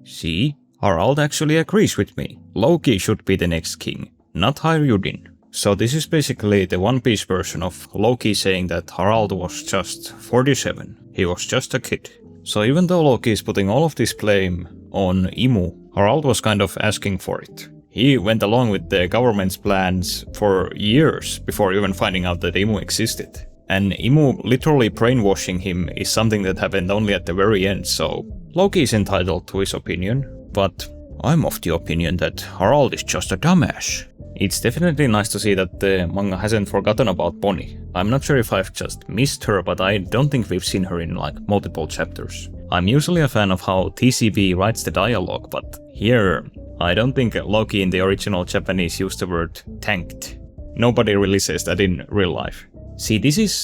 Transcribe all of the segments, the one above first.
See, Harald actually agrees with me. Loki should be the next king, not Hyryudin. So this is basically the One Piece version of Loki saying that Harald was just 47. He was just a kid. So even though Loki is putting all of this blame on Imu, Harald was kind of asking for it. He went along with the government's plans for years before even finding out that Imu existed. And Imu literally brainwashing him is something that happened only at the very end, so Loki is entitled to his opinion, but I'm of the opinion that Harald is just a dumbass. It's definitely nice to see that the manga hasn't forgotten about Bonnie. I'm not sure if I've just missed her, but I don't think we've seen her in like multiple chapters. I'm usually a fan of how TCB writes the dialogue, but here I don't think Loki in the original Japanese used the word tanked. Nobody really says that in real life. See, this is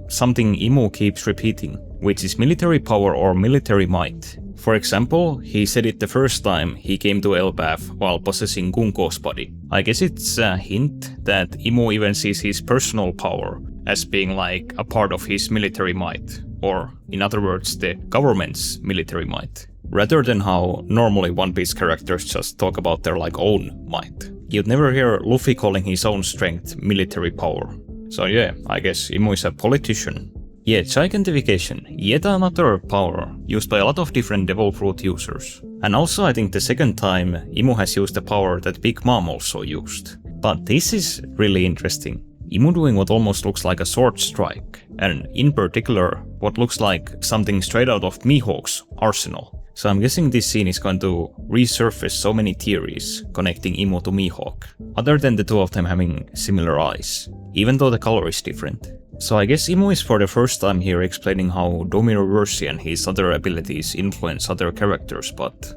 something Imu keeps repeating, which is military power or military might. For example, he said it the first time he came to Elbaf while possessing Gunko's body. I guess it's a hint that Imu even sees his personal power as being like a part of his military might, or in other words, the government's military might, rather than how normally One Piece characters just talk about their like own might. You'd never hear Luffy calling his own strength military power. So yeah, I guess Imu is a politician. Yeah, gigantification, yet another power used by a lot of different devil fruit users. And also I think the second time Imu has used a power that Big Mom also used. But this is really interesting. Imu doing what almost looks like a sword strike, and in particular what looks like something straight out of Mihawk's arsenal. So I'm guessing this scene is going to resurface so many theories connecting Imu to Mihawk, other than the two of them having similar eyes, even though the color is different. So I guess Imu is for the first time here explaining how Domiroverse and his other abilities influence other characters, but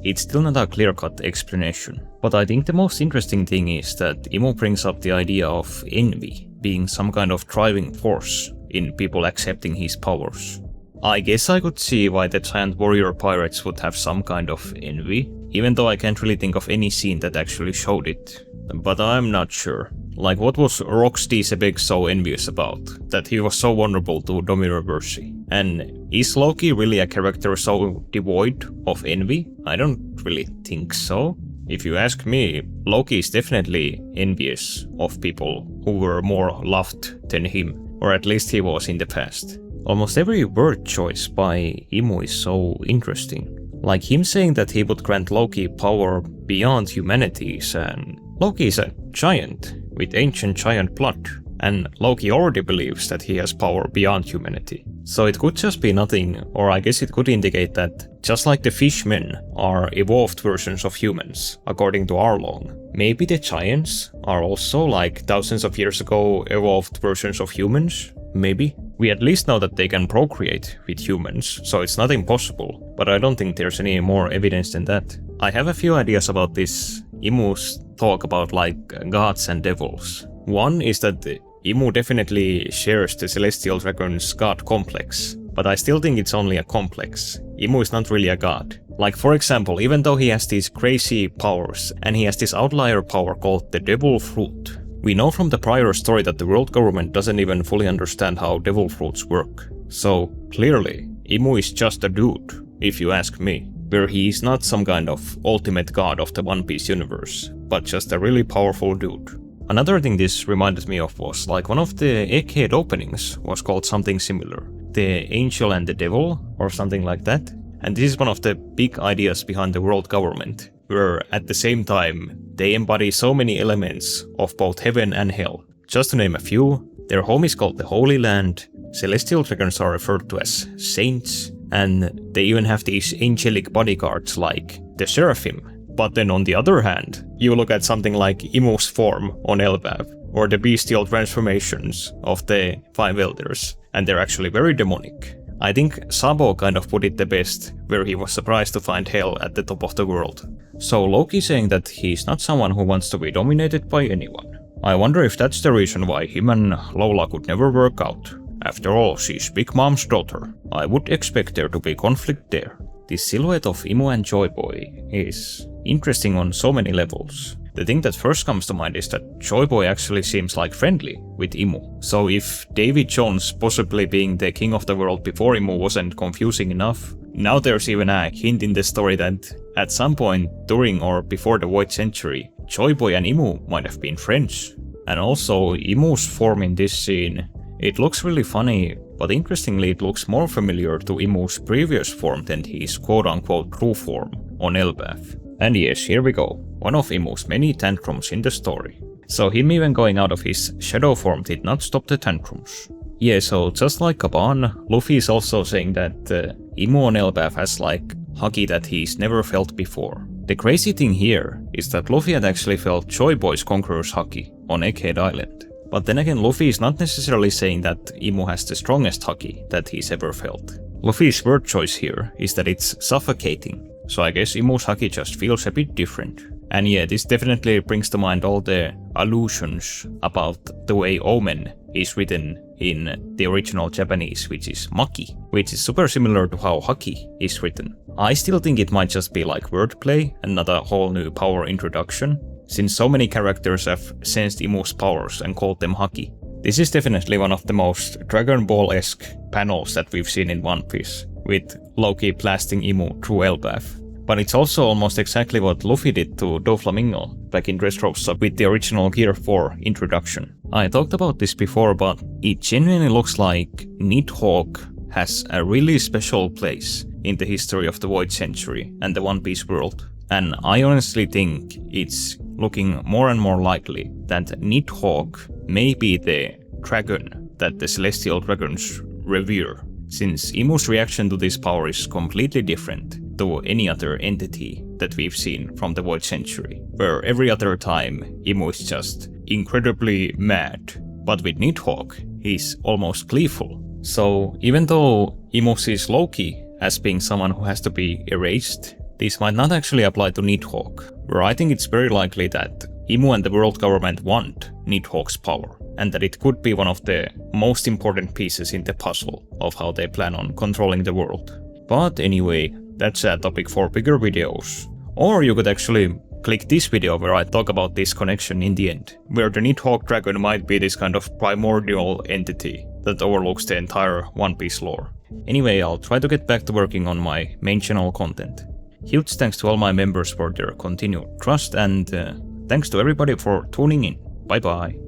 it's still not a clear-cut explanation. But I think the most interesting thing is that Imu brings up the idea of envy being some kind of driving force in people accepting his powers. I guess I could see why the giant warrior pirates would have some kind of envy, even though I can't really think of any scene that actually showed it. But I'm not sure. Like, what was Rocksteady Sebek so envious about? That he was so vulnerable to Domiroverse? And is Loki really a character so devoid of envy? I don't really think so. If you ask me, Loki is definitely envious of people who were more loved than him, or at least he was in the past. Almost every word choice by Imu is so interesting. Like him saying that he would grant Loki power beyond humanities, and Loki is a giant with ancient giant blood, and Loki already believes that he has power beyond humanity. So it could just be nothing, or I guess it could indicate that just like the fishmen are evolved versions of humans, according to Arlong, maybe the giants are also like thousands of years ago evolved versions of humans? Maybe. We at least know that they can procreate with humans, so it's not impossible, but I don't think there's any more evidence than that. I have a few ideas about this Imu's talk about like gods and devils. One is that Imu definitely shares the Celestial Dragon's god complex, but I still think it's only a complex. Imu is not really a god. Like for example, even though he has these crazy powers, and he has this outlier power called the Devil Fruit, we know from the prior story that the world government doesn't even fully understand how devil fruits work. So clearly, Imu is just a dude, if you ask me, where he is not some kind of ultimate god of the One Piece universe, but just a really powerful dude. Another thing this reminded me of was like one of the Egghead openings was called something similar. The Angel and the Devil, or something like that. And this is one of the big ideas behind the world government, where at the same time they embody so many elements of both heaven and hell. Just to name a few, their home is called the Holy Land, Celestial Dragons are referred to as saints, and they even have these angelic bodyguards like the Seraphim. But then on the other hand, you look at something like Imu's form on Elbaf, or the bestial transformations of the Five Elders, and they're actually very demonic. I think Sabo kind of put it the best, where he was surprised to find hell at the top of the world. So Loki saying that he's not someone who wants to be dominated by anyone. I wonder if that's the reason why him and Lola could never work out. After all, she's Big Mom's daughter. I would expect there to be conflict there. This silhouette of Imu and Joy Boy is interesting on so many levels. The thing that first comes to mind is that Joy Boy actually seems like friendly with Imu. So if David Jones possibly being the king of the world before Imu wasn't confusing enough, now there's even a hint in the story that at some point during or before the Void Century, Joy Boy and Imu might have been friends. And also Imu's form in this scene, it looks really funny, but interestingly it looks more familiar to Imu's previous form than his quote-unquote true form on Elbaf. And yes, here we go, one of Imu's many tantrums in the story. So him even going out of his shadow form did not stop the tantrums. Yeah, so just like Kaban, Luffy is also saying that Imu on Elbaf has like haki that he's never felt before. The crazy thing here is that Luffy had actually felt Joy Boy's Conqueror's haki on Egghead Island. But then again, Luffy is not necessarily saying that Imu has the strongest haki that he's ever felt. Luffy's word choice here is that it's suffocating, so I guess Imu's haki just feels a bit different. And yeah, this definitely brings to mind all the allusions about the way Omen is written in the original Japanese, which is Maki, which is super similar to how haki is written. I still think it might just be like wordplay and not a whole new power introduction, since so many characters have sensed Imu's powers and called them haki. This is definitely one of the most Dragon Ball-esque panels that we've seen in One Piece, with Loki blasting Imu through Elbaf. But it's also almost exactly what Luffy did to Doflamingo back in Dressrosa with the original Gear 4 introduction. I talked about this before, but it genuinely looks like Nidhogg has a really special place in the history of the Void Century and the One Piece world. And I honestly think it's looking more and more likely that Nidhogg may be the dragon that the Celestial Dragons revere, since Imu's reaction to this power is completely different to any other entity that we've seen from the Void Century, where every other time Imu is just incredibly mad, but with Nidhogg he's almost gleeful. So even though Imu sees Loki as being someone who has to be erased, this might not actually apply to Nidhogg, where I think it's very likely that Imu and the world government want Nidhogg's power, and that it could be one of the most important pieces in the puzzle of how they plan on controlling the world. But anyway, that's a topic for bigger videos. Or you could actually click this video where I talk about this connection in the end, where the Nidhogg dragon might be this kind of primordial entity that overlooks the entire One Piece lore. Anyway, I'll try to get back to working on my main channel content. Huge thanks to all my members for their continued trust, and thanks to everybody for tuning in. Bye bye.